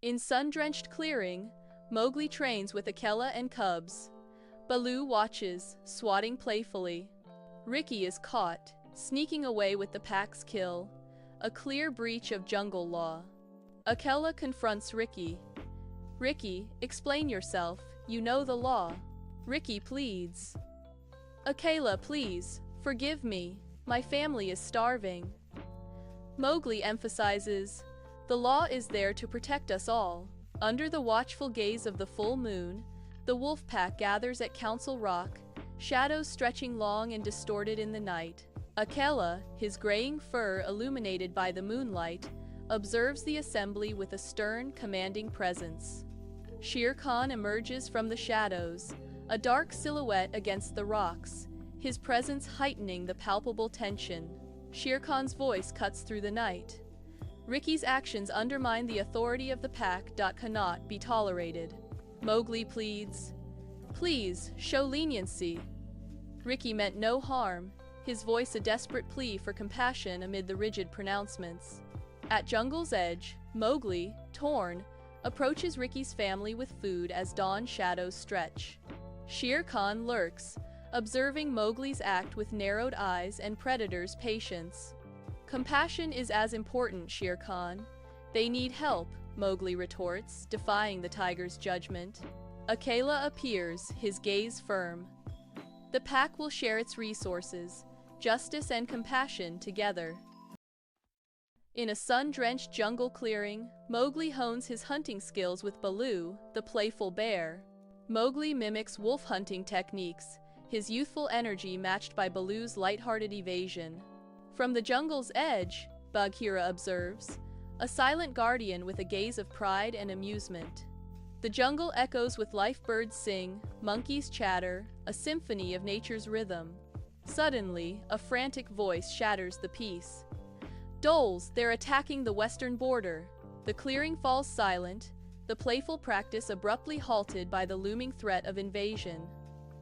In sun-drenched clearing, Mowgli trains with Akela and cubs. Baloo watches, swatting playfully. Ricky is caught, sneaking away with the pack's kill, a clear breach of jungle law. Akela confronts Ricky. "Ricky, explain yourself, you know the law." Ricky pleads. "Akela, please, forgive me, my family is starving." Mowgli emphasizes, "The law is there to protect us all." Under the watchful gaze of the full moon, the wolf pack gathers at Council Rock, shadows stretching long and distorted in the night. Akela, his graying fur illuminated by the moonlight, observes the assembly with a stern, commanding presence. Shere Khan emerges from the shadows, a dark silhouette against the rocks, his presence heightening the palpable tension. Shere Khan's voice cuts through the night. Ricky's actions undermine the authority of the pack. Cannot be tolerated. Mowgli pleads, "Please, show leniency." Ricky meant no harm, his voice a desperate plea for compassion amid the rigid pronouncements. At jungle's edge, Mowgli, torn, approaches Ricky's family with food as dawn shadows stretch. Shere Khan lurks, observing Mowgli's act with narrowed eyes and predator's patience. "Compassion is as important, Shere Khan. They need help," Mowgli retorts, defying the tiger's judgment. Akela appears, his gaze firm. The pack will share its resources, justice and compassion together. In a sun-drenched jungle clearing, Mowgli hones his hunting skills with Baloo, the playful bear. Mowgli mimics wolf hunting techniques, his youthful energy matched by Baloo's lighthearted evasion. From the jungle's edge, Bagheera observes, a silent guardian with a gaze of pride and amusement. The jungle echoes with life, birds sing, monkeys chatter, a symphony of nature's rhythm. Suddenly, a frantic voice shatters the peace. "Doles, they're attacking the western border." The clearing falls silent, the playful practice abruptly halted by the looming threat of invasion.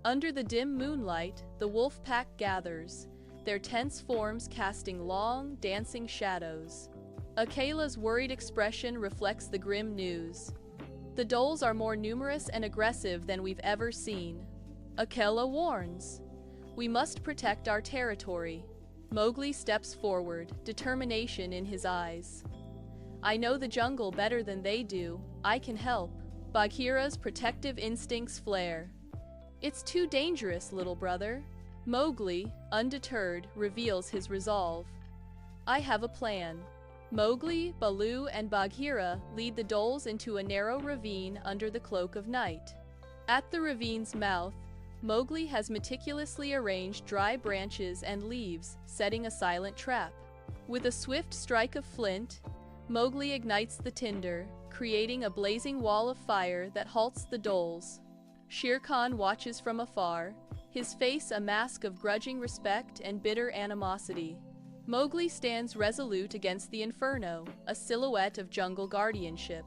Under the dim moonlight, the wolf pack gathers, their tense forms casting long, dancing shadows. Akela's worried expression reflects the grim news. "The Doles are more numerous and aggressive than we've ever seen." Akela warns, "We must protect our territory." Mowgli steps forward, determination in his eyes. "I know the jungle better than they do. I can help." Bagheera's protective instincts flare. "It's too dangerous, little brother." Mowgli, undeterred, reveals his resolve. "I have a plan." Mowgli, Baloo, and Bagheera lead the Doles into a narrow ravine under the cloak of night. At the ravine's mouth, Mowgli has meticulously arranged dry branches and leaves, setting a silent trap. With a swift strike of flint, Mowgli ignites the tinder, creating a blazing wall of fire that halts the Doles. Shere Khan watches from afar, his face a mask of grudging respect and bitter animosity. Mowgli stands resolute against the inferno, a silhouette of jungle guardianship.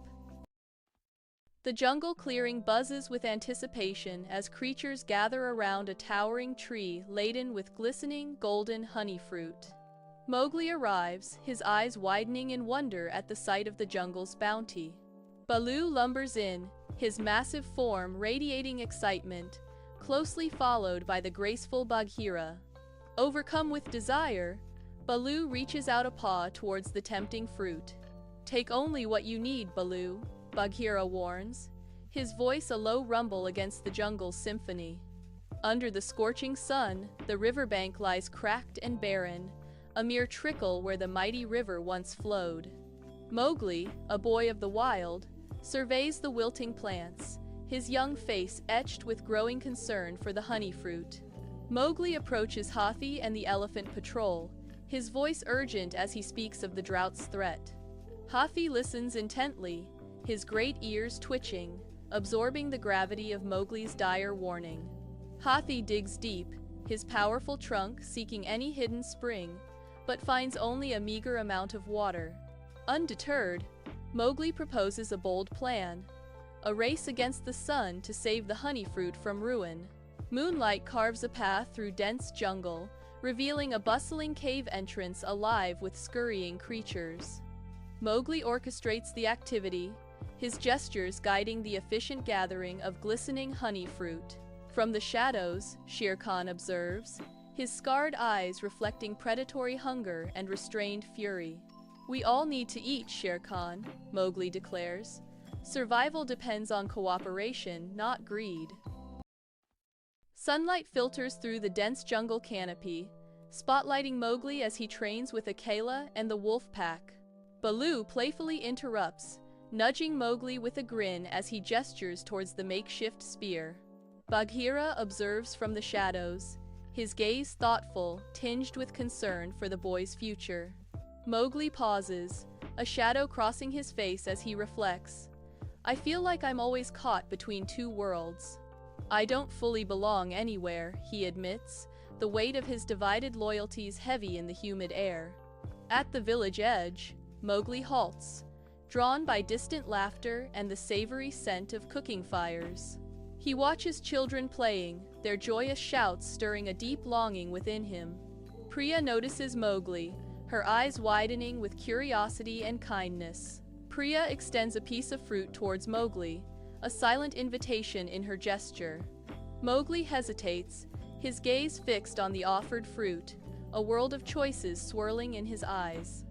The jungle clearing buzzes with anticipation as creatures gather around a towering tree laden with glistening, golden honey fruit. Mowgli arrives, his eyes widening in wonder at the sight of the jungle's bounty. Baloo lumbers in, his massive form radiating excitement, closely followed by the graceful Bagheera. Overcome with desire, Baloo reaches out a paw towards the tempting fruit. "Take only what you need, Baloo," Bagheera warns, his voice a low rumble against the jungle's symphony. Under the scorching sun, the riverbank lies cracked and barren, a mere trickle where the mighty river once flowed. Mowgli, a boy of the wild, surveys the wilting plants, his young face etched with growing concern for the honey fruit. Mowgli approaches Hathi and the elephant patrol, his voice urgent as he speaks of the drought's threat. Hathi listens intently, his great ears twitching, absorbing the gravity of Mowgli's dire warning. Hathi digs deep, his powerful trunk seeking any hidden spring, but finds only a meager amount of water. Undeterred, Mowgli proposes a bold plan, a race against the sun to save the honey fruit from ruin. Moonlight carves a path through dense jungle, revealing a bustling cave entrance alive with scurrying creatures. Mowgli orchestrates the activity, his gestures guiding the efficient gathering of glistening honey fruit. From the shadows, Shere Khan observes, his scarred eyes reflecting predatory hunger and restrained fury. "We all need to eat, Shere Khan," Mowgli declares. "Survival depends on cooperation, not greed." Sunlight filters through the dense jungle canopy, spotlighting Mowgli as he trains with Akela and the wolf pack. Baloo playfully interrupts, nudging Mowgli with a grin as he gestures towards the makeshift spear. Bagheera observes from the shadows, his gaze thoughtful, tinged with concern for the boy's future. Mowgli pauses, a shadow crossing his face as he reflects. "I feel like I'm always caught between two worlds. I don't fully belong anywhere," he admits, the weight of his divided loyalties heavy in the humid air. At the village edge, Mowgli halts, drawn by distant laughter and the savory scent of cooking fires. He watches children playing, their joyous shouts stirring a deep longing within him. Priya notices Mowgli, her eyes widening with curiosity and kindness. Priya extends a piece of fruit towards Mowgli, a silent invitation in her gesture. Mowgli hesitates, his gaze fixed on the offered fruit, a world of choices swirling in his eyes.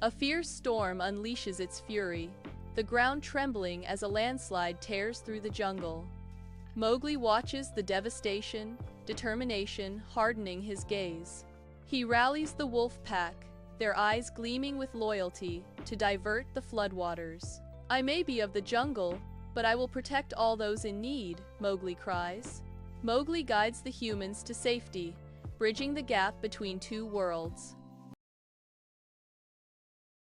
A fierce storm unleashes its fury, the ground trembling as a landslide tears through the jungle. Mowgli watches the devastation, determination hardening his gaze. He rallies the wolf pack, their eyes gleaming with loyalty, to divert the floodwaters. "I may be of the jungle, but I will protect all those in need," Mowgli cries. Mowgli guides the humans to safety, bridging the gap between two worlds.